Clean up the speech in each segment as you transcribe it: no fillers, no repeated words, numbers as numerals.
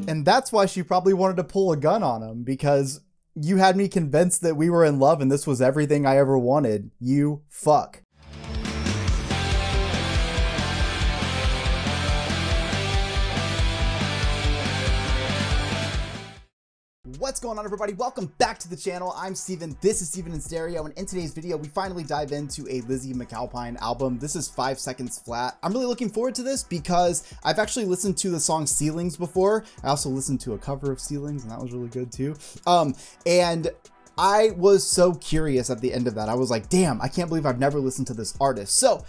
And that's why she probably wanted to pull a gun on him, because you had me convinced that we were in love and this was everything I ever wanted. You fuck. What's going on, everybody? Welcome back to the channel. I'm Steven. This is Steven in Stereo, and in today's video, we finally dive into a Lizzy McAlpine album. This is 5 Seconds Flat. I'm really looking forward to this because I've actually listened to the song Ceilings before. I also listened to a cover of Ceilings, and that was really good too. And I was so curious at the end of that. I was like, damn, I can't believe I've never listened to this artist. So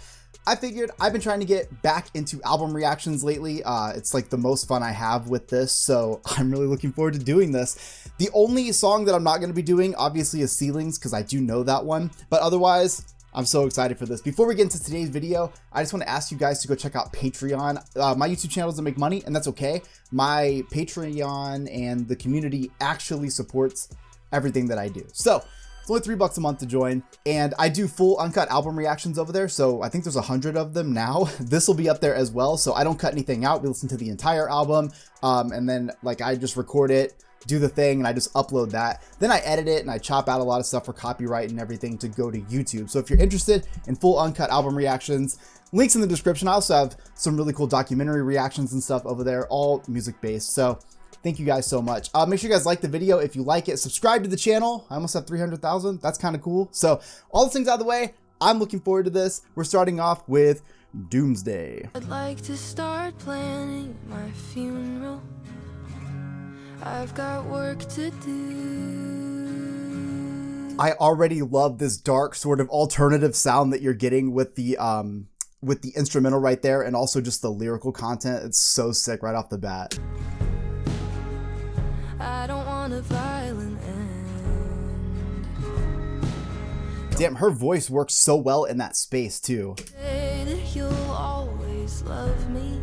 I figured I've been trying to get back into album reactions lately. It's like the most fun I have with this, so I'm really looking forward to doing this. The only song that I'm not going to be doing, obviously, is Ceilings, because I do know that one, but otherwise, I'm so excited for this. Before we get into today's video, I just want to ask you guys to go check out Patreon. My YouTube channel doesn't make money, and that's okay. My Patreon and the community actually supports everything that I do. So it's only $3 a month to join, and I do full uncut album reactions over there. So I think there's 100 of them now. This will be up there as well. So I don't cut anything out. We listen to the entire album, and then like I just record it, do the thing, and I just upload that. Then I edit it and I chop out a lot of stuff for copyright and everything to go to YouTube. So if you're interested in full uncut album reactions, links in the description. I also have some really cool documentary reactions and stuff over there, all music based. So thank you guys so much. Make sure you guys like the video if you like it. Subscribe to the channel. I almost have 300,000. That's kind of cool. So all the things out of the way, I'm looking forward to this. We're starting off with Doomsday. I'd like to start planning my funeral. I've got work to do. I already love this dark sort of alternative sound that you're getting with the instrumental right there, and also just the lyrical content. It's so sick right off the bat. I don't want a violent end. Damn, her voice works so well in that space too. Say that you'll always love me.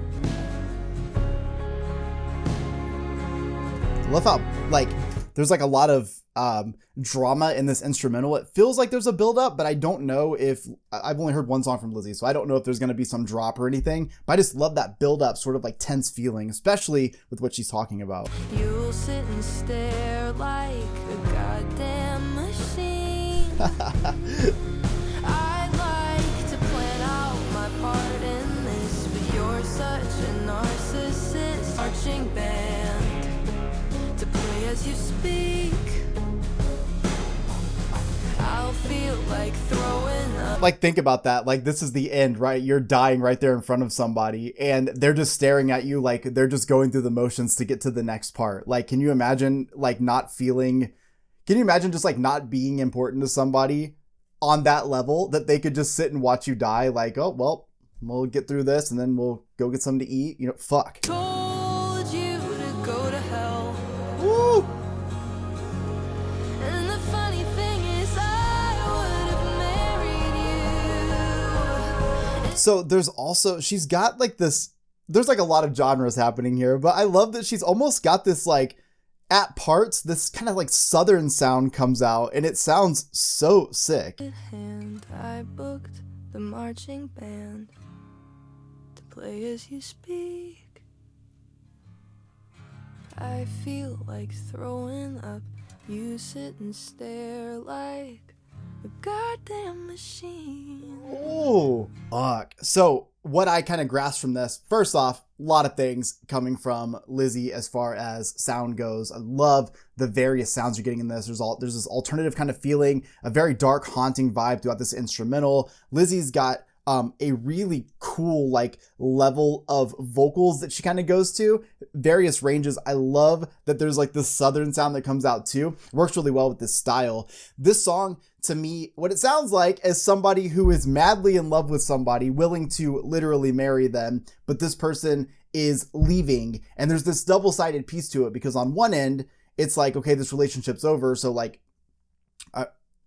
I love how like there's like a lot of drama in this instrumental. It feels like there's a build up, but I don't know if I've only heard one song from Lizzy, so I don't know if there's going to be some drop or anything, but I just love that build up, sort of like tense feeling, especially with what she's talking about. You'll sit and stare like a goddamn machine. I'd like to plan out my part in this, but you're such a narcissist. Marching band to play as you speak. I'll feel like throwing up. Like, think about that. Like, this is the end, right? You're dying right there in front of somebody, and they're just staring at you like they're just going through the motions to get to the next part. Like, can you imagine like not feeling, can you imagine just like not being important to somebody on that level, that they could just sit and watch you die? Like, oh, well, we'll get through this and then we'll go get something to eat. You know, fuck. Told you to go to hell. Woo! And the funny thing is, I would have married you. So there's also, she's got like this, there's like a lot of genres happening here, but I love that she's almost got this like, at parts, this kind of like southern sound comes out, and it sounds so sick. And I booked the marching band to play as you speak. I feel like throwing up. You sit and stare like a goddamn machine. Oh, fuck. So what I kind of grasped from this, first off, a lot of things coming from Lizzy as far as sound goes. I love the various sounds you're getting in this. There's this alternative kind of feeling, a very dark, haunting vibe throughout this instrumental. Lizzy's got a really cool like level of vocals that she kind of goes to, various ranges. I love that there's like this southern sound that comes out too. Works really well with this style. This song, to me, what it sounds like is somebody who is madly in love with somebody, willing to literally marry them, but this person is leaving, and there's this double-sided piece to it, because on one end it's like, okay, this relationship's over, so like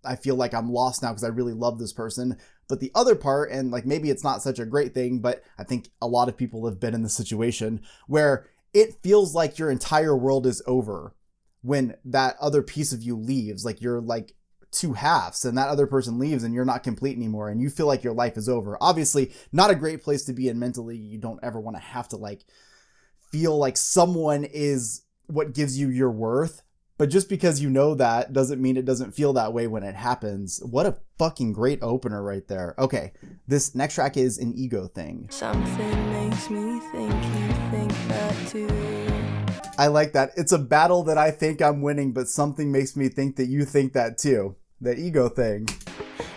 I feel like I'm lost now because I really love this person. But the other part, and like maybe it's not such a great thing, but I think a lot of people have been in this situation where it feels like your entire world is over when that other piece of you leaves. Like you're like two halves, and that other person leaves and you're not complete anymore, and you feel like your life is over. Obviously not a great place to be in mentally. You don't ever want to have to like feel like someone is what gives you your worth. But just because you know that doesn't mean it doesn't feel that way when it happens. What a fucking great opener right there. Okay, this next track is An Ego Thing. Something makes me think you think that too. I like that. It's a battle that I think I'm winning, but something makes me think that you think that too. The ego thing.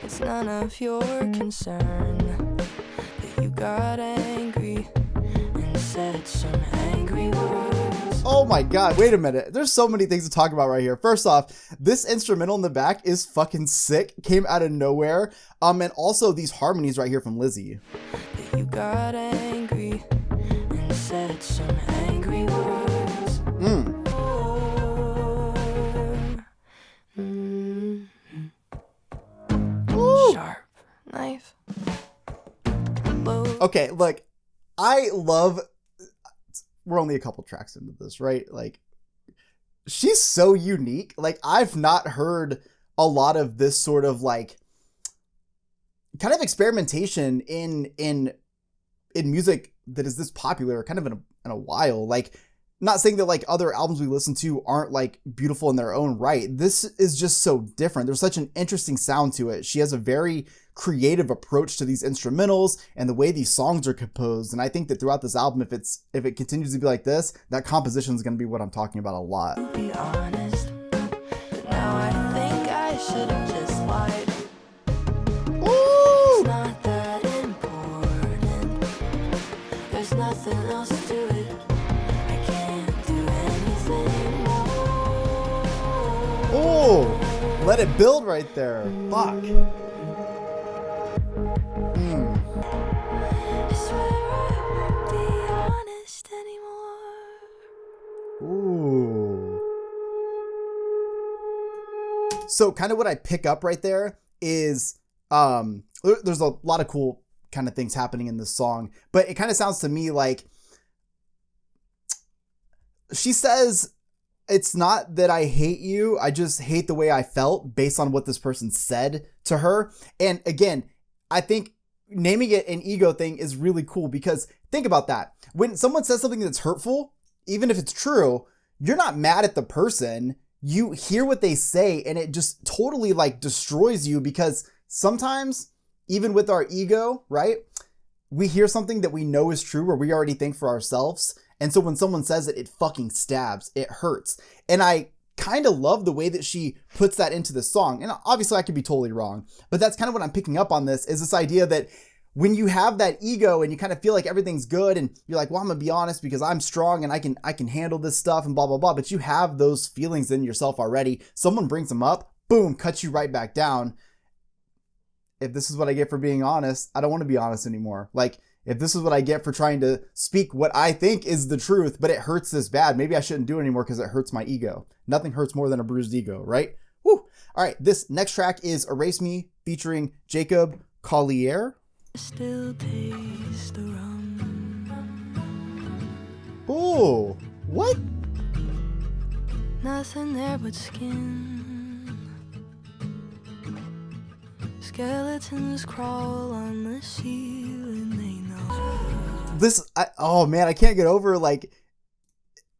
It's none of your concern that you got angry and said some angry words. Oh my god, wait a minute. There's so many things to talk about right here. First off, this instrumental in the back is fucking sick. Came out of nowhere. And also these harmonies right here from Lizzy. That you got angry and said some angry words. Sharp knife. Okay, look, I love, we're only a couple tracks into this, right? Like, she's so unique. Like, I've not heard a lot of this sort of like kind of experimentation in music that is this popular kind of in a while. Like, not saying that like other albums we listen to aren't like beautiful in their own right. This is just so different. There's such an interesting sound to it. She has a very creative approach to these instrumentals and the way these songs are composed. And I think that throughout this album, if it continues to be like this, that composition is going to be what I'm talking about a lot. To be honest, but now I think I should have just lied. Ooh! It's not that important. There's nothing else to it. I can't do anything more. Oh, let it build right there. Fuck. I swear I won't be honest anymore. Ooh. So kind of what I pick up right there is there's a lot of cool kind of things happening in this song, but it kind of sounds to me like she says, it's not that I hate you, I just hate the way I felt based on what this person said to her. And again, I think naming it an ego thing is really cool because think about that. When someone says something that's hurtful, even if it's true, you're not mad at the person. You hear what they say and it just totally like destroys you because sometimes even with our ego, right? We hear something that we know is true or we already think for ourselves. And so when someone says it, it fucking stabs, it hurts. And I kind of love the way that she puts that into the song. And obviously I could be totally wrong, but that's kind of what I'm picking up on this is this idea that when you have that ego and you kind of feel like everything's good and you're like, well, I'm gonna be honest because I'm strong and I can handle this stuff and blah, blah, blah. But you have those feelings in yourself already. Someone brings them up, boom, cuts you right back down. If this is what I get for being honest, I don't want to be honest anymore. Like, if this is what I get for trying to speak what I think is the truth, but it hurts this bad, maybe I shouldn't do it anymore because it hurts my ego. Nothing hurts more than a bruised ego, right? Woo! All right, this next track is Erase Me featuring Jacob Collier. Still taste the rum. Oh, what? Nothing there but skin. Skeletons crawl on the ceiling, they know. Oh man, I can't get over, like,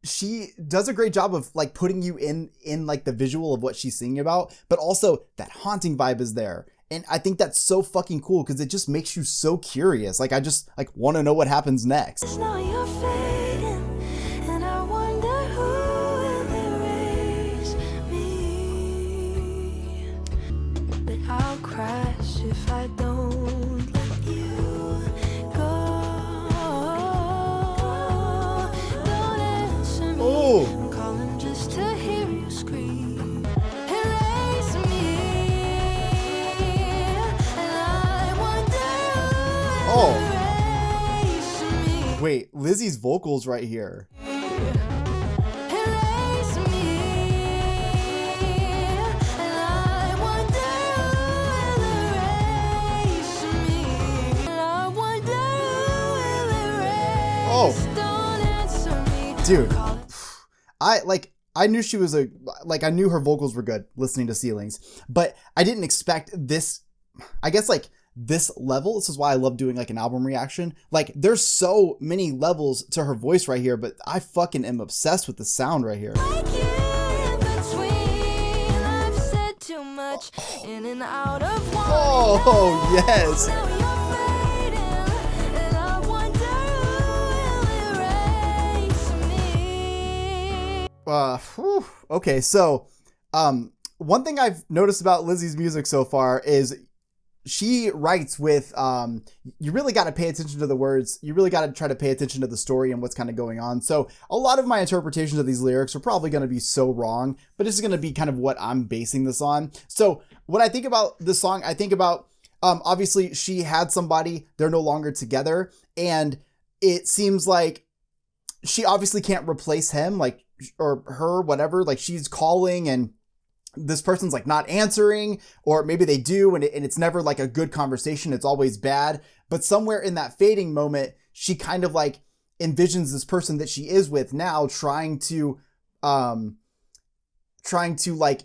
she does a great job of like putting you in like the visual of what she's singing about, but also that haunting vibe is there. And I think that's so fucking cool because it just makes you so curious. Like, I just like want to know what happens next. It's not your fading, and I wonder who will erase me. But I'll crash if I don't let you go. Don't answer me. Oh. I'm calling just to hear you scream. Erase me, and I wonder who will erase me. Wait, Lizzy's vocals right here. Erase me, and I wonder who will erase me. And I wonder who will erase. Oh. Don't answer me. Dude, I knew she was I knew her vocals were good listening to Ceilings, but I didn't expect this, I guess like this level. This is why I love doing like an album reaction. Like there's so many levels to her voice right here, but I fucking am obsessed with the sound right here. Oh, yes. Okay, so one thing I've noticed about Lizzy's music so far is she writes with you really got to pay attention to the words. You really got to try to pay attention to the story and what's kind of going on. So a lot of my interpretations of these lyrics are probably going to be so wrong, but it's going to be kind of what I'm basing this on. So when I think about this song, I think about obviously she had somebody, they're no longer together, and it seems like she obviously can't replace him, like, or her, whatever. Like she's calling and this person's like not answering, or maybe they do and it's never like a good conversation. It's always bad. But somewhere in that fading moment, she kind of like envisions this person that she is with now trying to like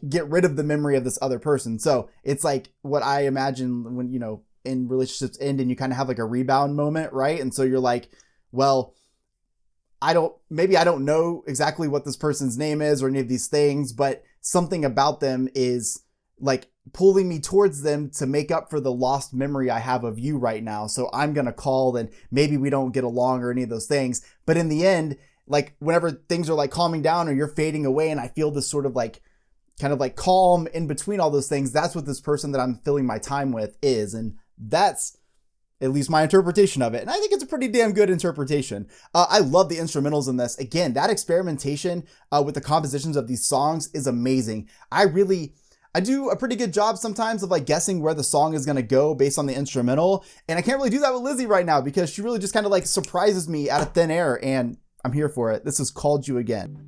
get rid of the memory of this other person. So it's like what I imagine when, you know, in relationships end and you kind of have like a rebound moment, right? And so you're like, well, I don't know exactly what this person's name is or any of these things, but something about them is like pulling me towards them to make up for the lost memory I have of you right now. So I'm going to call, and maybe we don't get along or any of those things. But in the end, like whenever things are like calming down or you're fading away and I feel this sort of like kind of like calm in between all those things, that's what this person that I'm filling my time with is. And that's at least my interpretation of it. And I think it's a pretty damn good interpretation. I love the instrumentals in this. Again, that experimentation with the compositions of these songs is amazing. I do a pretty good job sometimes of like guessing where the song is going to go based on the instrumental. And I can't really do that with Lizzy right now because she really just kind of like surprises me out of thin air, and I'm here for it. This is Called You Again.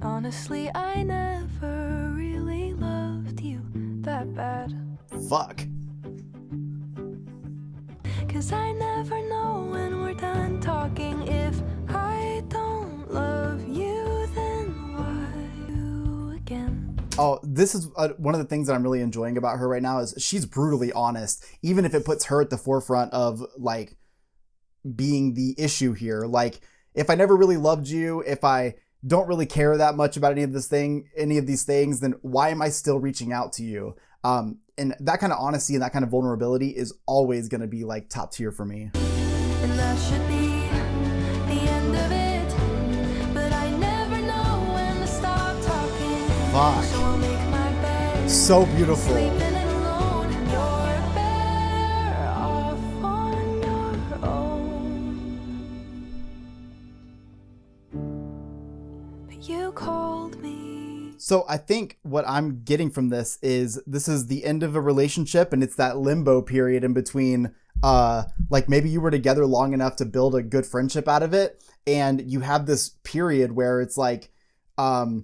Honestly, I never really loved you that bad. Fuck. 'Cause I never know when we're done talking. If I don't love you, then why you again? Oh, this is one of the things that I'm really enjoying about her right now is she's brutally honest, even if it puts her at the forefront of like being the issue here. Like if I never really loved you, if I don't really care that much about any of these things, then why am I still reaching out to you? And that kind of honesty and that kind of vulnerability is always going to be like top tier for me. And that should be the end of it, but I never know when to stop talking. Fuck. So I'll make my bed. So beautiful. Sleeping alone, you're better off on your own. But you called me. So I think what I'm getting from this is the end of a relationship, and it's that limbo period in between, like maybe you were together long enough to build a good friendship out of it, and you have this period where it's like, I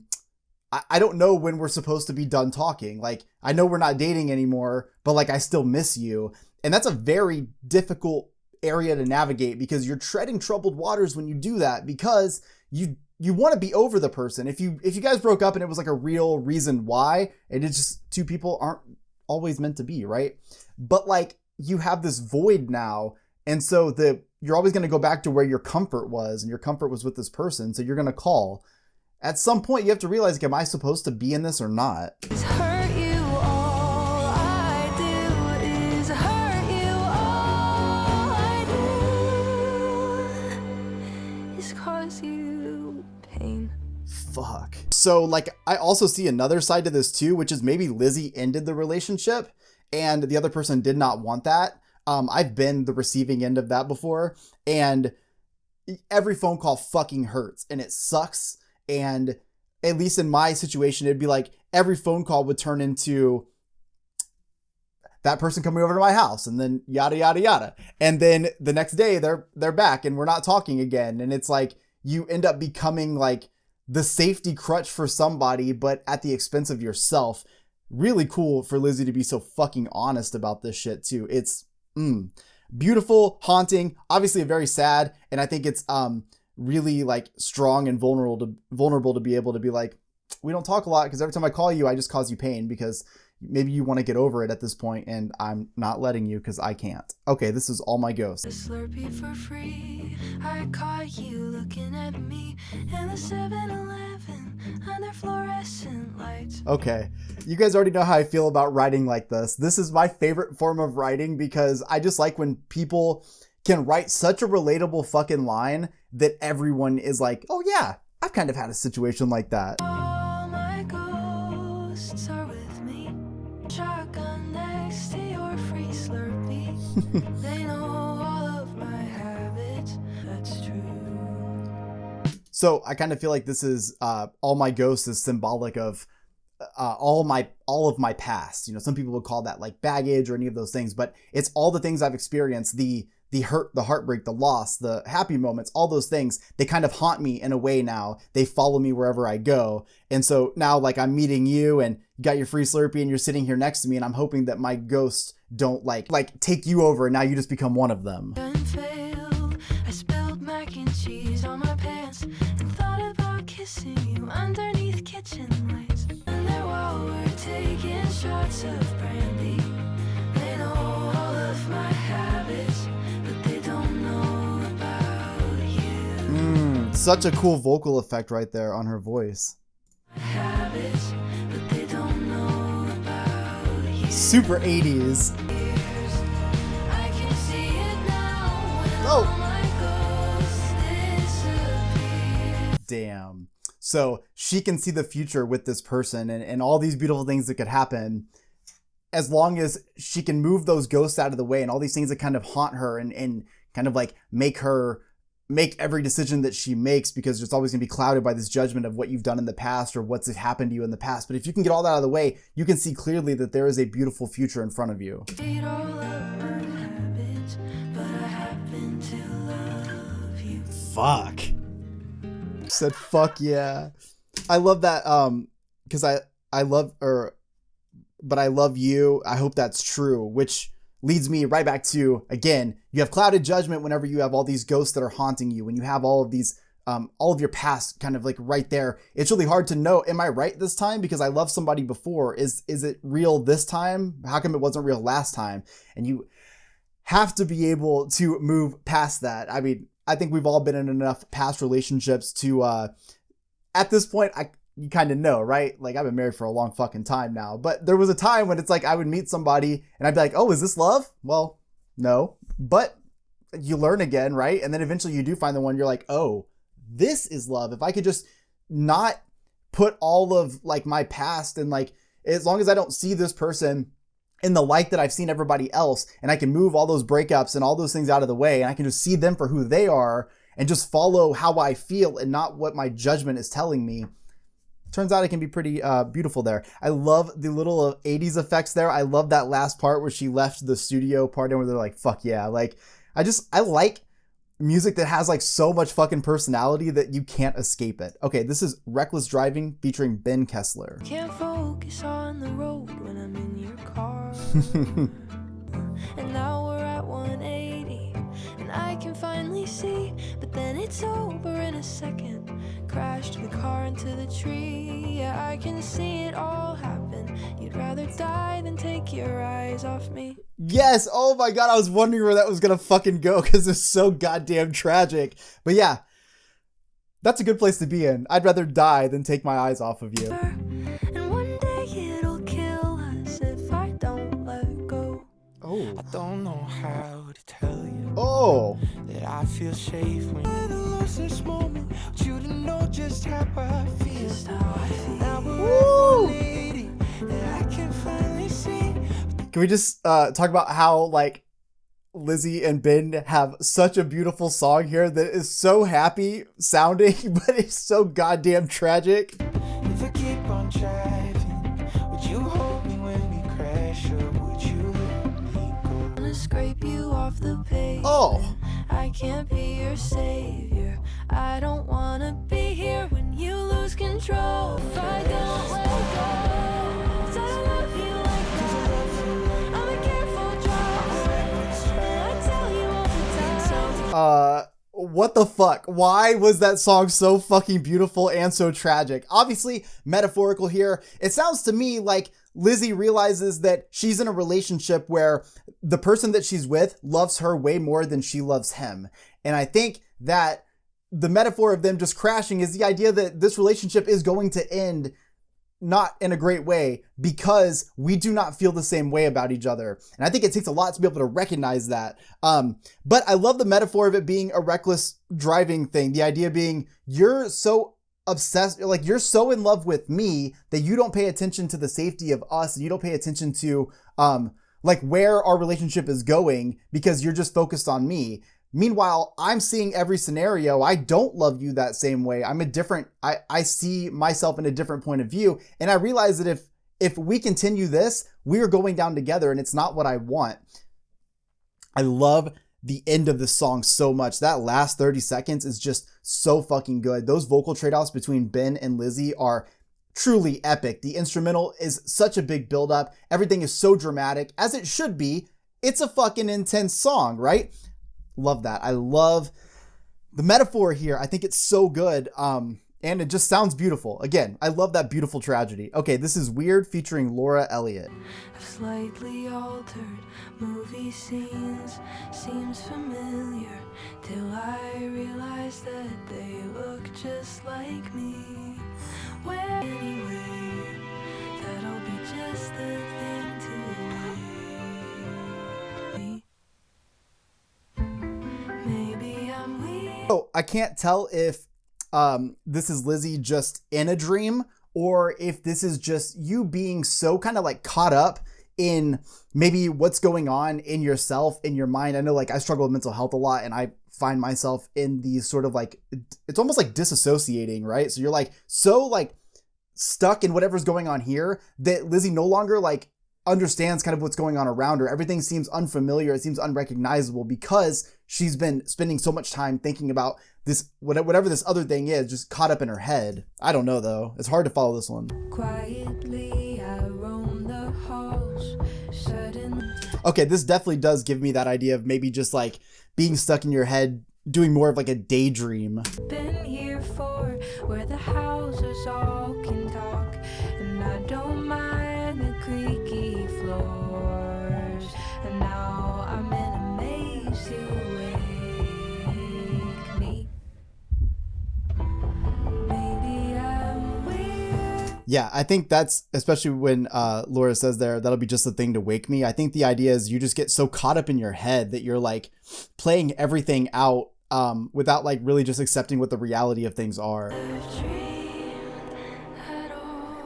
don't know when we're supposed to be done talking. Like I know we're not dating anymore, but like I still miss you. And that's a very difficult area to navigate because you're treading troubled waters when you do that, because you want to be over the person. If you guys broke up and it was like a real reason why, and it's just two people aren't always meant to be, right? But like you have this void now, and so you're always going to go back to where your comfort was, and your comfort was with this person. So you're going to call. At some point you have to realize, like, am I supposed to be in this or not? It's hurt you, all I do is hurt you, all I do is cause you pain. Fuck. So like I also see another side to this too, which is maybe Lizzy ended the relationship and the other person did not want that. I've been the receiving end of that before, and every phone call fucking hurts and it sucks. And at least in my situation, it'd be like every phone call would turn into that person coming over to my house, and then yada, yada, yada. And then the next day they're back and we're not talking again. And it's like, you end up becoming like the safety crutch for somebody, but at the expense of yourself. Really cool for Lizzy to be so fucking honest about this shit too. It's beautiful, haunting, obviously very sad. And I think it's, really like strong and vulnerable to be able to be like, we don't talk a lot because every time I call you, I just cause you pain because maybe you want to get over it at this point and I'm not letting you because I can't. Okay, this is all my ghosts. A Slurpee for free. I caught you looking at me in the 7-Eleven under fluorescent lights. Okay, you guys already know how I feel about writing like this. This is my favorite form of writing because I just like when people can write such a relatable fucking line that everyone is like, oh yeah, I've kind of had a situation like that. All my ghosts are with me. Shotgun next to your free Slurpee. They know all of my habits. That's true. So I kind of feel like this is all my ghosts is symbolic of all of my past. You know, some people would call that like baggage or any of those things, but it's all the things I've experienced, the hurt, the heartbreak, the loss, the happy moments, all those things, they kind of haunt me in a way now. They follow me wherever I go. And so now like I'm meeting you and you got your free Slurpee and you're sitting here next to me and I'm hoping that my ghosts don't like take you over and now you just become one of them. Failed. I spilled mac and cheese on my pants and thought about kissing you underneath kitchen lights. And there while we're taking shots of brandy, they know all of my habits, but they don't know about you. Such a cool vocal effect right there on her voice. Habits, but they don't know about you. Super 80s. I can see it now when Oh. all my ghosts disappear. Damn. So she can see the future with this person and all these beautiful things that could happen as long as she can move those ghosts out of the way and all these things that kind of haunt her and kind of like make her make every decision that she makes, because it's always going to be clouded by this judgment of what you've done in the past or what's happened to you in the past. But if you can get all that out of the way, you can see clearly that there is a beautiful future in front of you. Hate all of my habits, but I happen to love you. Fuck. Said fuck yeah. I love that because I love her, but I love you. I hope that's true, which leads me right back to, again, you have clouded judgment whenever you have all these ghosts that are haunting you, when you have all of these all of your past kind of like right there. It's really hard to know, am I right this time because I loved somebody before? Is it real this time? How come it wasn't real last time? And you have to be able to move past that. I mean, I think we've all been in enough past relationships to at this point, you kind of know, right? Like, I've been married for a long fucking time now, but there was a time when it's like I would meet somebody and I'd be like, oh, is this love? Well, no, but you learn again, right? And then eventually you do find the one you're like, oh, this is love. If I could just not put all of like my past and like, as long as I don't see this person in the light that I've seen everybody else, and I can move all those breakups and all those things out of the way, and I can just see them for who they are and just follow how I feel and not what my judgment is telling me. Turns out it can be pretty beautiful there. I love the little 80s effects there. I love that last part where she left the studio part where they're like, fuck yeah. Like, I like music that has like so much fucking personality that you can't escape it. Okay, this is Reckless Driving featuring Ben Kessler. Can't focus on the road when I'm in your car. And now we're at 180 and I can finally see, but then it's over in a second. Crashed the car into the tree. Yeah, I can see it all happen. You'd rather die than take your eyes off me. Yes, oh my god, I was wondering where that was gonna fucking go because it's so goddamn tragic. But yeah, that's a good place to be in. I'd rather die than take my eyes off of you. And one day it'll kill us if I don't let go. Oh. I don't know how to tell you that I feel safe when I lost this moment. You to know just how I feel. Just how I feel. Now we're at 180 and I can finally see. Can we just talk about how like Lizzy and Ben have such a beautiful song here that is so happy sounding, but it's so goddamn tragic. If I keep on driving, would you hold me when we crash, or would you let me go? Gonna scrape you off the pavement. Oh. I can't be your savior. I don't wanna be here when you lose control. If I don't let go, said I love you like that. I'm a careful driver. I tell you all the time. what the fuck? Why was that song so fucking beautiful and so tragic? Obviously, metaphorical here. It sounds to me like Lizzy realizes that she's in a relationship where the person that she's with loves her way more than she loves him. And I think that the metaphor of them just crashing is the idea that this relationship is going to end not in a great way because we do not feel the same way about each other. And I think it takes a lot to be able to recognize that. But I love the metaphor of it being a reckless driving thing. The idea being you're so obsessed, like you're so in love with me that you don't pay attention to the safety of us. And you don't pay attention to like where our relationship is going because you're just focused on me. Meanwhile, I'm seeing every scenario. I don't love you that same way. I see myself in a different point of view. And I realize that if we continue this, we are going down together and it's not what I want. I love the end of this song so much. That last 30 seconds is just so fucking good. Those vocal trade-offs between Ben and Lizzy are truly epic. The instrumental is such a big buildup. Everything is so dramatic, as it should be. It's a fucking intense song, right? Love that. I love the metaphor here. I think it's so good. And it just sounds beautiful. Again, I love that beautiful tragedy. Okay, this is Weird featuring Laura Elliott. Slightly altered movie scenes seems familiar till I realize that they look just like me. Where anyway, that'll be just the thing to me. Maybe I'm weird. So I can't tell if this is Lizzy just in a dream or if this is just you being so kind of like caught up in maybe what's going on in yourself, in your mind. I know like I struggle with mental health a lot and I find myself in these sort of like, it's almost like disassociating, right? So you're like so like stuck in whatever's going on here that Lizzy no longer like understands kind of what's going on around her. Everything seems unfamiliar. It seems unrecognizable because she's been spending so much time thinking about this, whatever this other thing is, just caught up in her head. I don't know though. It's hard to follow this one. Quietly, I roam the halls. Suddenly. Okay, this definitely does give me that idea of maybe just like being stuck in your head, doing more of like a daydream. Been here for where the houses all can talk, and I don't mind the creaky floors. And now I'm in a maze to wake me. Maybe I'm weird. Yeah, I think that's, especially when Laura says there, that'll be just the thing to wake me. I think the idea is you just get so caught up in your head that you're like playing everything out without like really just accepting what the reality of things are. I've dreamed at all.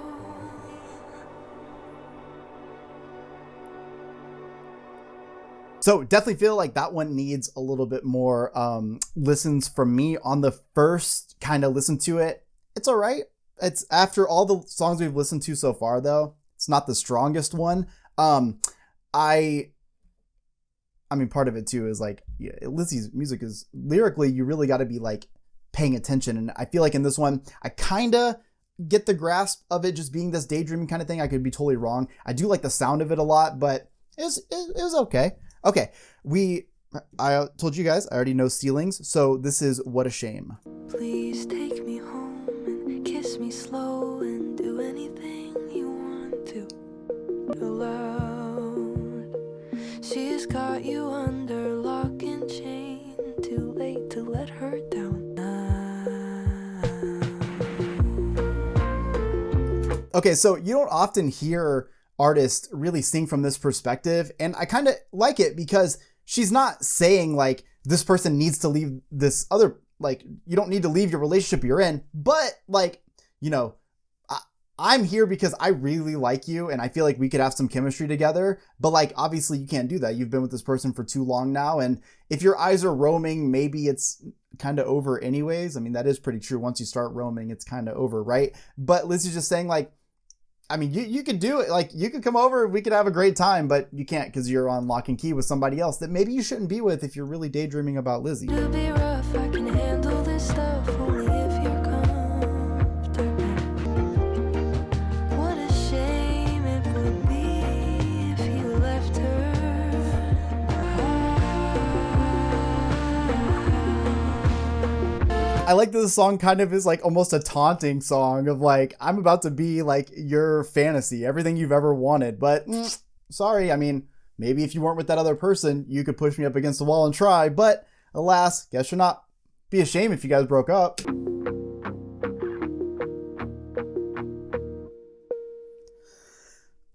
So definitely feel like that one needs a little bit more listens from me. On the first kind of listen to it, it's all right. It's after all the songs we've listened to so far though, it's not the strongest one. I mean, part of it too is like, yeah, Lizzy's music is lyrically, you really got to be like paying attention. And I feel like in this one, I kind of get the grasp of it just being this daydreaming kind of thing. I could be totally wrong. I do like the sound of it a lot, but it was okay. Okay. I told you guys, I already know Ceilings. So this is What a Shame. Please take me home and kiss me slow and do anything you want to. Alone, she's got you under lock and chain. Too late to let her down now. Okay, so you don't often hear artists really sing from this perspective, and I kind of like it because she's not saying like this person needs to leave this other, like you don't need to leave your relationship you're in, but like, you know, I'm here because I really like you and I feel like we could have some chemistry together, but like obviously you can't do that. You've been with this person for too long now, and if your eyes are roaming, maybe it's kind of over anyways. I mean, that is pretty true. Once you start roaming, it's kind of over, right? But Lizzy's just saying like, I mean, you could do it. Like you could come over, we could have a great time, but you can't because you're on lock and key with somebody else that maybe you shouldn't be with if you're really daydreaming about Lizzy. It'll be rough, I can handle this stuff only if you're comfortable. What a shame it would be if you left her. I like that the song kind of is like almost a taunting song of like, I'm about to be like your fantasy, everything you've ever wanted. But sorry, I mean, maybe if you weren't with that other person, you could push me up against the wall and try. But alas, guess you're not. Be a shame if you guys broke up.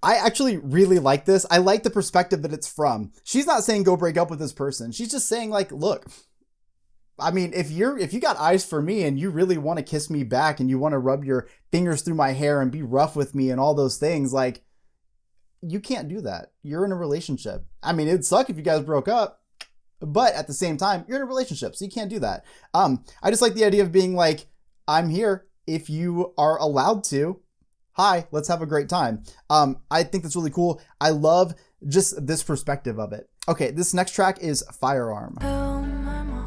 I actually really like this. I like the perspective that it's from. She's not saying go break up with this person. She's just saying like, look, I mean, if you got eyes for me and you really want to kiss me back and you want to rub your fingers through my hair and be rough with me and all those things, like, you can't do that. You're in a relationship. I mean, it'd suck if you guys broke up, but at the same time, you're in a relationship, so you can't do that. I just like the idea of being like, I'm here if you are allowed to. Hi, let's have a great time. I think that's really cool. I love just this perspective of it. Okay, this next track is Firearm. Tell my mom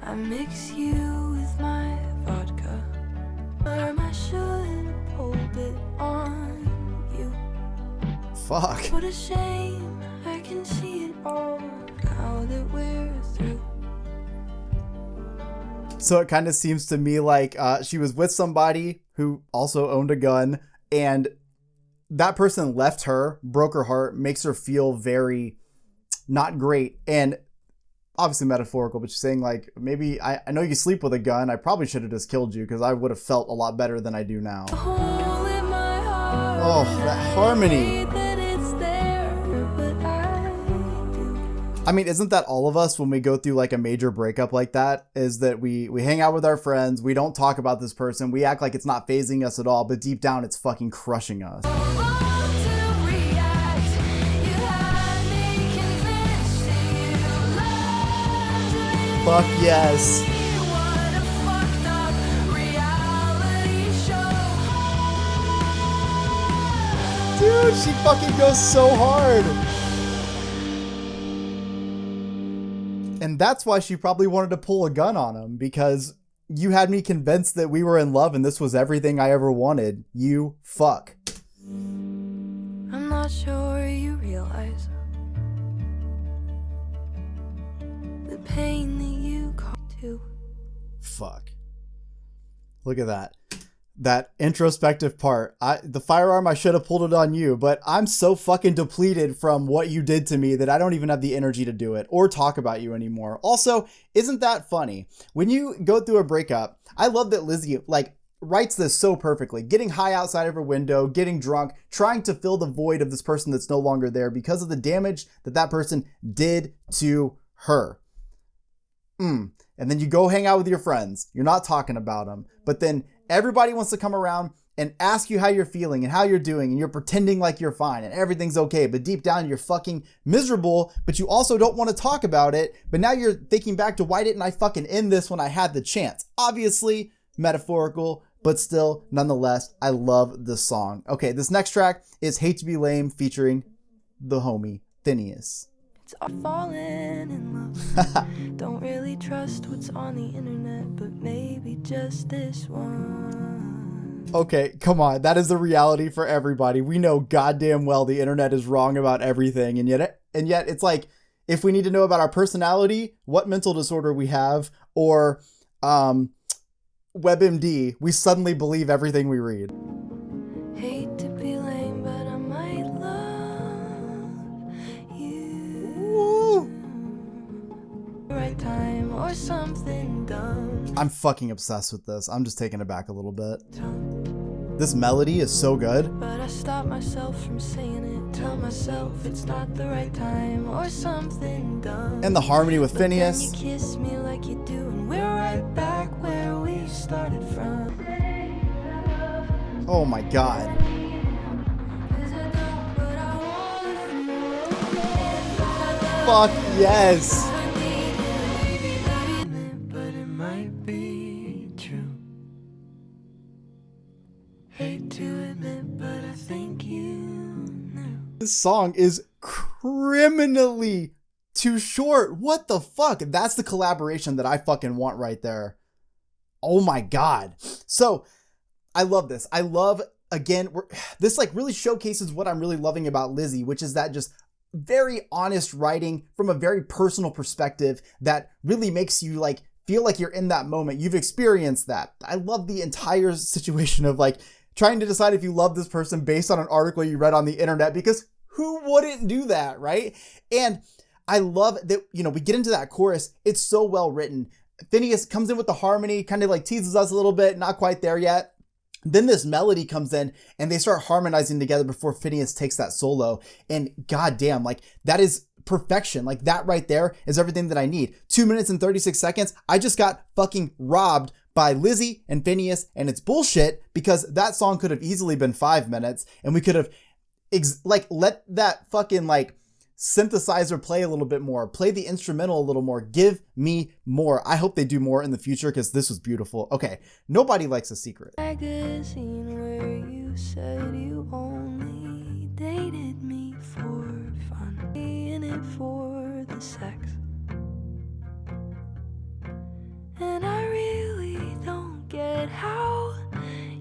I mix you with my vodka. I should have pulled it on you. Fuck. What a shame, I can see it all now that we're through. So it kind of seems to me like she was with somebody who also owned a gun, and that person left her, broke her heart, makes her feel very not great. And obviously metaphorical, but she's saying like, maybe I know you sleep with a gun. I probably should have just killed you because I would have felt a lot better than I do now. Oh, that harmony. I mean, isn't that all of us when we go through like a major breakup like that? Is that we hang out with our friends, we don't talk about this person, we act like it's not phasing us at all, but deep down it's fucking crushing us. Fuck yes. Dude, she fucking goes so hard. And that's why she probably wanted to pull a gun on him, because you had me convinced that we were in love and this was everything I ever wanted. You fuck. I'm not sure you realize the pain that you caused too. Fuck. Look at that. That introspective part. The firearm, I should have pulled it on you, but I'm so fucking depleted from what you did to me that I don't even have the energy to do it or talk about you anymore. Also, isn't that funny? When you go through a breakup, I love that Lizzy like writes this so perfectly. Getting high outside of her window, getting drunk, trying to fill the void of this person that's no longer there because of the damage that that person did to her. And then you go hang out with your friends. You're not talking about them, but then everybody wants to come around and ask you how you're feeling and how you're doing, and you're pretending like you're fine and everything's okay, but deep down you're fucking miserable, but you also don't want to talk about it. But now you're thinking back to, why didn't I fucking end this when I had the chance? Obviously metaphorical, but still, nonetheless, I love this song. Okay, this next track is Hate to Be Lame featuring the homie Phineas. It's all falling in love. Don't really trust what's on the internet, but maybe just this one. Okay, come on. That is the reality for everybody. We know goddamn well the internet is wrong about everything, and yet it's like, if we need to know about our personality, what mental disorder we have, or WebMD, we suddenly believe everything we read. Hate to be lame, but I might love you. Woo. Right time or something dumb. I'm fucking obsessed with this. I'm just taking it back a little bit. This melody is so good. But I stop myself from saying it. Tell myself it's not the right time or something dumb. And the harmony with But Phineas. then you kiss me like you do, and we're right back where we started from. Oh my god. Fuck yes. But it might be true. Hate to admit, but I think you knew. This song is criminally too short. What the fuck? That's the collaboration that I fucking want right there. Oh my god. So I love this. I love, again, this like really showcases what I'm really loving about Lizzy, which is that just very honest writing from a very personal perspective that really makes you like feel like you're in that moment. You've experienced that. I love the entire situation of like trying to decide if you love this person based on an article you read on the internet, because who wouldn't do that, right? And I love that, you know, we get into that chorus. It's so well written. Phineas comes in with the harmony, kind of like teases us a little bit, not quite there yet. Then this melody comes in and they start harmonizing together before Phineas takes that solo. And goddamn, like that is perfection. Like that right there is everything that I need. 2 minutes and 36 seconds. I just got fucking robbed by Lizzy and Phineas, and it's bullshit because that song could have easily been 5 minutes and we could have let that fucking like synthesizer play a little bit more, play the instrumental a little more, give me more. I hope they do more in the future because this was beautiful. Okay, Nobody Likes a Secret. Magazine where you said you only dated me for fun, in it for the sex, and I really don't get how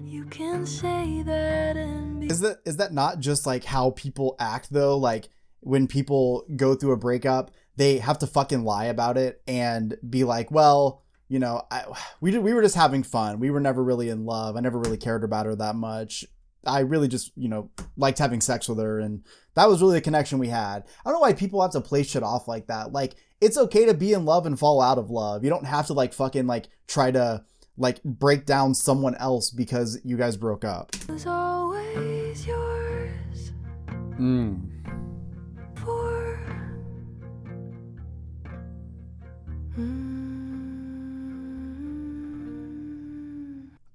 you can say that and be. Is that not just like how people act though? Like when people go through a breakup, they have to fucking lie about it and be like, well, you know, we were just having fun. We were never really in love. I never really cared about her that much. I really just, you know, liked having sex with her. And that was really the connection we had. I don't know why people have to play shit off like that. Like, it's okay to be in love and fall out of love. You don't have to like fucking like try to like break down someone else because you guys broke up. It was always yours. For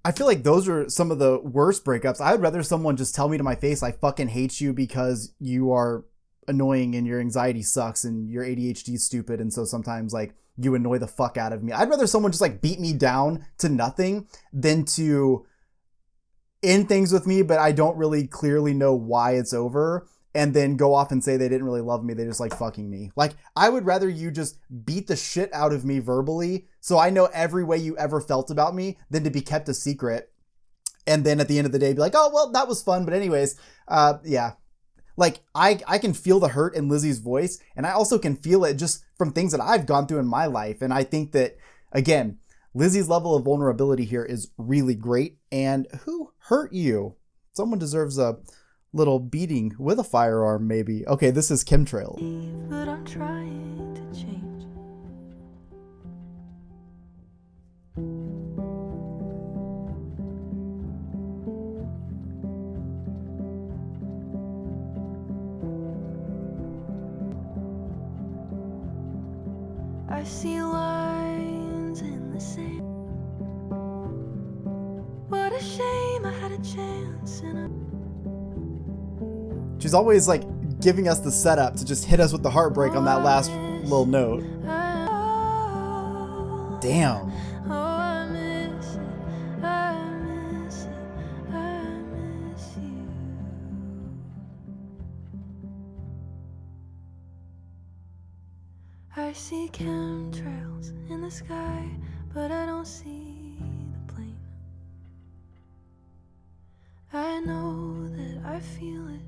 I feel like those are some of the worst breakups. I would rather someone just tell me to my face, I fucking hate you because you are annoying and your anxiety sucks and your ADHD is stupid. And so sometimes like you annoy the fuck out of me. I'd rather someone just like beat me down to nothing than to end things with me, but I don't really clearly know why it's over. And then go off and say they didn't really love me. They just like fucking me. Like, I would rather you just beat the shit out of me verbally so I know every way you ever felt about me than to be kept a secret. And then at the end of the day, be like, oh, well, that was fun. But anyways, yeah. Like, I can feel the hurt in Lizzy's voice. And I also can feel it just from things that I've gone through in my life. And I think that, again, Lizzy's level of vulnerability here is really great. And who hurt you? Someone deserves a little beating with a firearm, maybe. Okay, this is Chemtrail. but I'm trying to change. I see lines in the sand. What a shame I had a chance and I. She's always like giving us the setup to just hit us with the heartbreak on that last little note. Damn. Oh, I miss it, I miss it, I miss you. I see chemtrails in the sky, but I don't see the plane. I know that I feel it,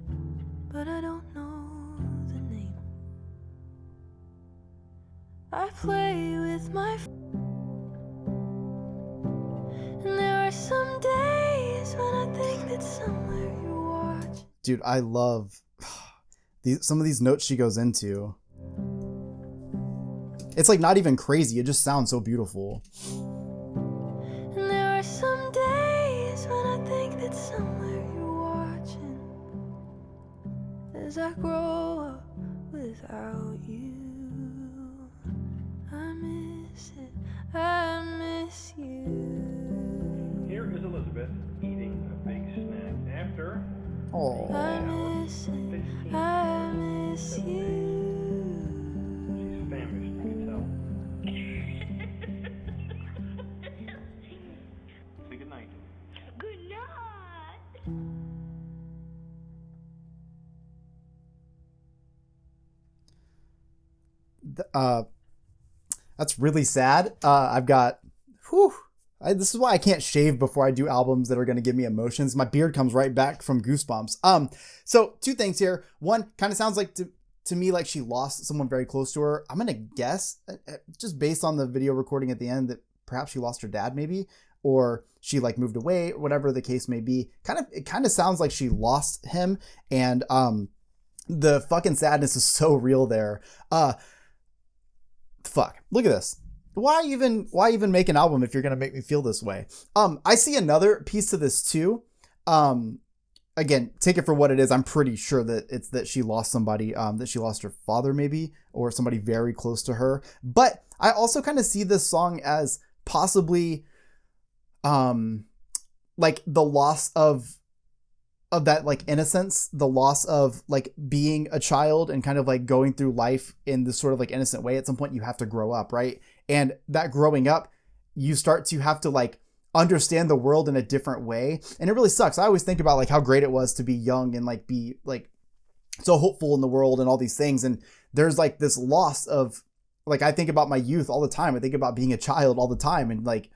but I don't know the name. I play with my and there are some days when I think that somewhere you're watching. Dude, I love some of these notes she goes into. It's like not even crazy. It just sounds so beautiful. And there are some days when I think that somewhere you're watching as I grow up without you. I miss it, I miss you. Here is Elizabeth eating a big snack after Oh. I miss it, I miss you. she's famished, you can tell. Say goodnight. Good night. That's really sad. I've got, this is why I can't shave before I do albums that are going to give me emotions. My beard comes right back from Goosebumps. So two things here. One, kind of sounds like to me like she lost someone very close to her. I'm gonna guess, just based on the video recording at the end, that perhaps she lost her dad maybe, or she like moved away, whatever the case may be. It kind of sounds like she lost him, and the fucking sadness is so real there. Fuck, look at this. Why even make an album if you're gonna make me feel this way? I see another piece to this too. Again, take it for what it is. I'm pretty sure that it's that she lost somebody, that she lost her father maybe, or somebody very close to her. But I also kind of see this song as possibly, like the loss of that like innocence, the loss of like being a child and kind of like going through life in this sort of like innocent way. At some point you have to grow up, right? And that growing up, you start to have to like understand the world in a different way. And it really sucks. I always think about like how great it was to be young and like be like so hopeful in the world and all these things. And there's like this loss of like, I think about my youth all the time. I think about being a child all the time. And like,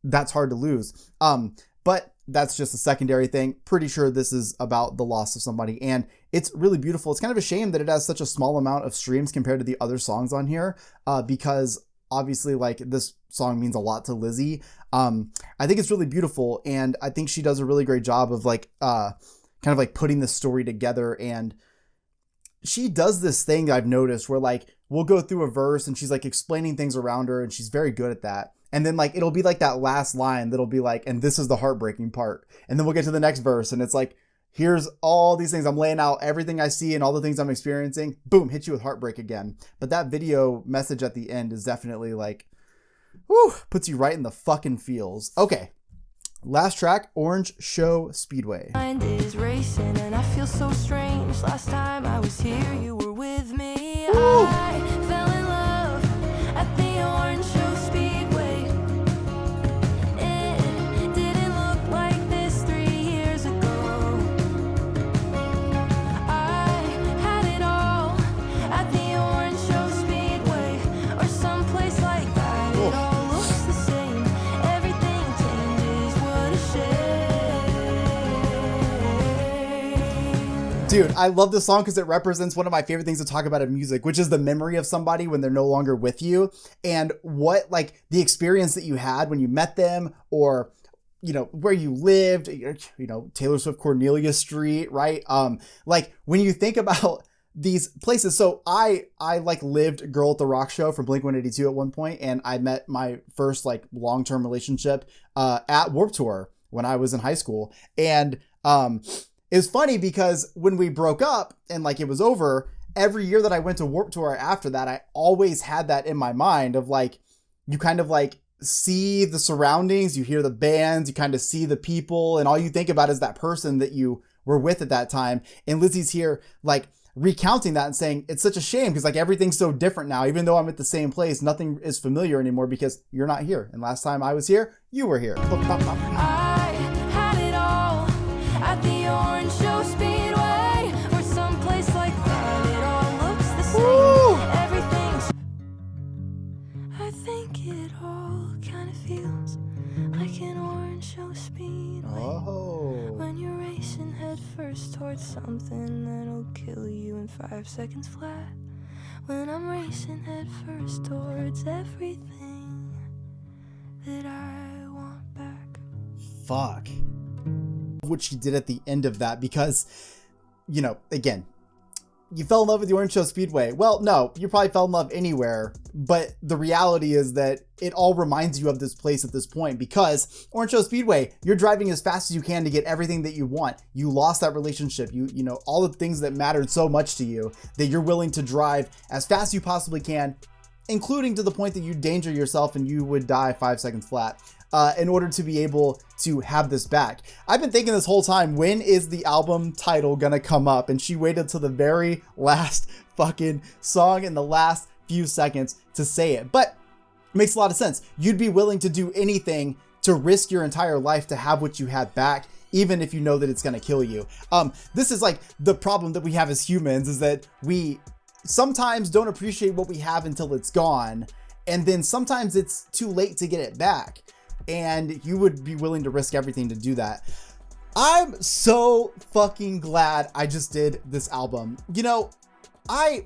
that's hard to lose. But that's just a secondary thing. Pretty sure this is about the loss of somebody, and it's really beautiful. It's kind of a shame that it has such a small amount of streams compared to the other songs on here, because obviously like this song means a lot to Lizzy. I think it's really beautiful, and I think she does a really great job of like kind of like putting the story together. And she does this thing I've noticed where like we'll go through a verse and she's like explaining things around her, and she's very good at that. And then like it'll be like that last line that'll be like, and this is the heartbreaking part. And then we'll get to the next verse and it's like, here's all these things. I'm laying out everything I see and all the things I'm experiencing. Boom, hit you with heartbreak again. But that video message at the end is definitely like, whoo, puts you right in the fucking feels. Okay, last track, Orange Show Speedway. Mind is racing and I feel so strange. Last time I was here, you were with me. Woo. I fell in love at the Orange Show Speedway. It didn't look like this 3 years ago. I had it all at the Orange Show Speedway, or someplace like that. It all looks the same. Everything changes. What a shame. Dude, I love this song because it represents one of my favorite things to talk about in music, which is the memory of somebody when they're no longer with you, and what like the experience that you had when you met them, or you know where you lived, you know Taylor Swift Cornelia Street, right? Like when you think about these places. So I like lived Girl at the Rock Show from Blink-182 at one point, and I met my first like long-term relationship at Warped Tour when I was in high school. And it was funny because when we broke up and like it was over, every year that I went to Warped Tour after that, I always had that in my mind of like, you kind of like see the surroundings, you hear the bands, you kind of see the people, and all you think about is that person that you were with at that time. And Lizzy's here like recounting that and saying it's such a shame because like everything's so different now. Even though I'm at the same place, nothing is familiar anymore because you're not here. And last time I was here, you were here. I had it all at the Orange Show Speedway, or someplace like that. It all looks the same. Woo! Everything's. I think it all kind of feels like an Orange Show Speedway. Oh. When you're racing head first towards something that'll kill you in 5 seconds flat. When I'm racing head first towards everything that I want back. Fuck. What she did at the end of that, because, you know, again, you fell in love with the Orange Show Speedway. Well, no, you probably fell in love anywhere, but the reality is that it all reminds you of this place at this point, because Orange Show Speedway, you're driving as fast as you can to get everything that you want. You lost that relationship. You know, all the things that mattered so much to you that you're willing to drive as fast as you possibly can, including to the point that you danger yourself and you would die 5 seconds flat. In order to be able to have this back. I've been thinking this whole time, when is the album title gonna come up? And she waited till the very last fucking song in the last few seconds to say it. But it makes a lot of sense. You'd be willing to do anything to risk your entire life to have what you had back, even if you know that it's gonna kill you. This is like the problem that we have as humans, is that we sometimes don't appreciate what we have until it's gone. And then sometimes it's too late to get it back. And you would be willing to risk everything to do that. I'm so fucking glad I just did this album. You know,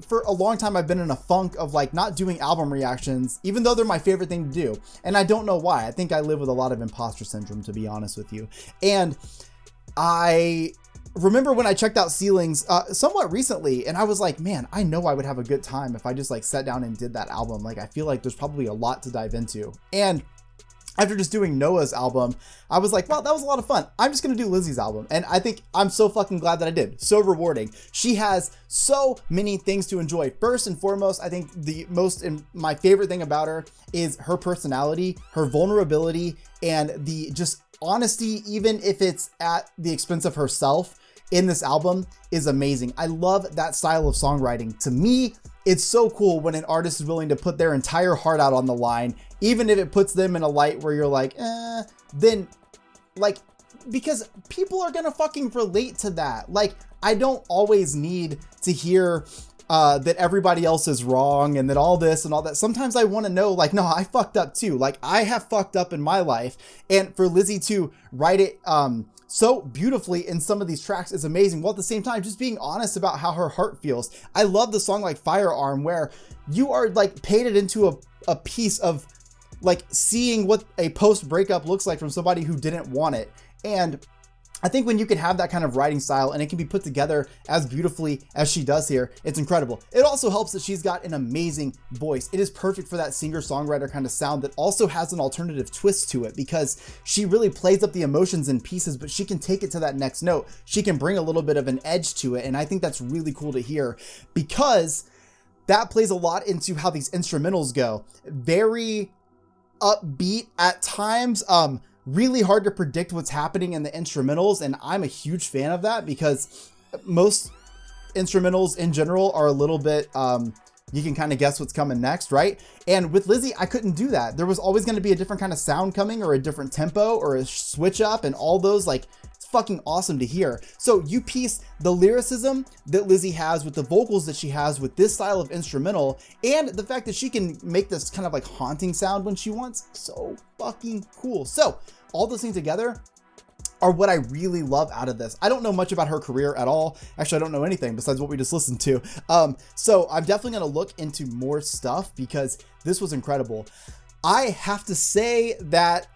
for a long time, I've been in a funk of like not doing album reactions, even though they're my favorite thing to do. And I don't know why. I think I live with a lot of imposter syndrome, to be honest with you. And I remember when I checked out Ceilings somewhat recently, and I was like, man, I know I would have a good time if I just like sat down and did that album. Like, I feel like there's probably a lot to dive into. And after just doing Noah's album, I was like, well, that was a lot of fun. I'm just gonna do Lizzy's album. And I think I'm so fucking glad that I did. So rewarding. She has so many things to enjoy. First and foremost, I think my favorite thing about her is her personality, her vulnerability, and the just honesty, even if it's at the expense of herself in this album, is amazing. I love that style of songwriting. To me, it's so cool when an artist is willing to put their entire heart out on the line, even if it puts them in a light where you're like, then like, because people are gonna fucking relate to that. Like, I don't always need to hear that everybody else is wrong and that all this and all that. Sometimes I want to know, like, no, I fucked up too. Like, I have fucked up in my life. And for Lizzy to write it so beautifully in some of these tracks is amazing, while at the same time just being honest about how her heart feels. I love the song like Firearm, where you are like painted into a piece of like seeing what a post breakup looks like from somebody who didn't want it. And I think when you can have that kind of writing style and it can be put together as beautifully as she does here, it's incredible. It also helps that she's got an amazing voice. It is perfect for that singer-songwriter kind of sound that also has an alternative twist to it, because she really plays up the emotions in pieces, but she can take it to that next note. She can bring a little bit of an edge to it. And I think that's really cool to hear, because that plays a lot into how these instrumentals go. Very upbeat at times, really hard to predict what's happening in the instrumentals, and I'm a huge fan of that, because most instrumentals in general are a little bit you can kind of guess what's coming next, right? And with Lizzy, I couldn't do that. There was always going to be a different kind of sound coming, or a different tempo, or a switch up, and all those, like, it's fucking awesome to hear. So you piece the lyricism that Lizzy has with the vocals that she has with this style of instrumental, and the fact that she can make this kind of like haunting sound when she wants. So fucking cool. So all those things together are what I really love out of this. I don't know much about her career at all. Actually, I don't know anything besides what we just listened to. So I'm definitely going to look into more stuff, because this was incredible. I have to say that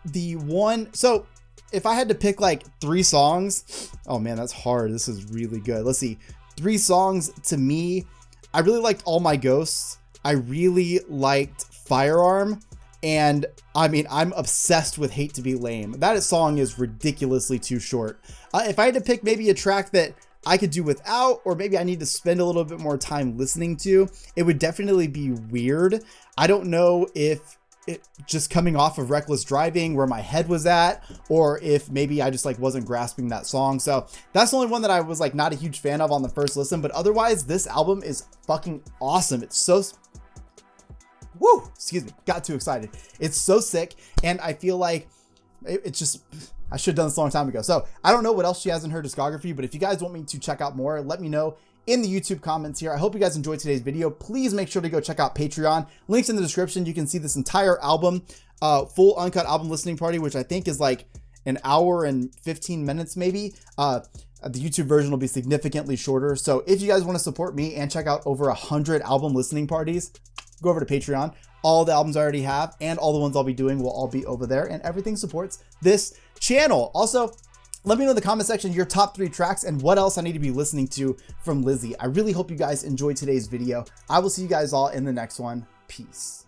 so if I had to pick like 3 songs, oh man, that's hard. This is really good. Let's see. 3 songs to me. I really liked All My Ghosts. I really liked Firearm. And I mean, I'm obsessed with Hate to Be Lame. That song is ridiculously too short. If I had to pick maybe a track that I could do without, or maybe I need to spend a little bit more time listening to, it would definitely be Weird. I don't know if it just coming off of Reckless Driving where my head was at, or if maybe I just like wasn't grasping that song. So that's the only one that I was like not a huge fan of on the first listen, but otherwise this album is fucking awesome. It's so woo, excuse me, got too excited. It's so sick, and I feel like it's just, I should have done this a long time ago. So I don't know what else she has in her discography, but if you guys want me to check out more, let me know in the YouTube comments here. I hope you guys enjoyed today's video. Please make sure to go check out Patreon. Links in the description. You can see this entire album, full uncut album listening party, which I think is like an hour and 15 minutes maybe. The YouTube version will be significantly shorter. So if you guys want to support me and check out over 100 album listening parties, go over to Patreon. All the albums I already have and all the ones I'll be doing will all be over there, and everything supports this channel. Also, let me know in the comment section your top 3 tracks and what else I need to be listening to from Lizzy. I really hope you guys enjoyed today's video. I will see you guys all in the next one. Peace.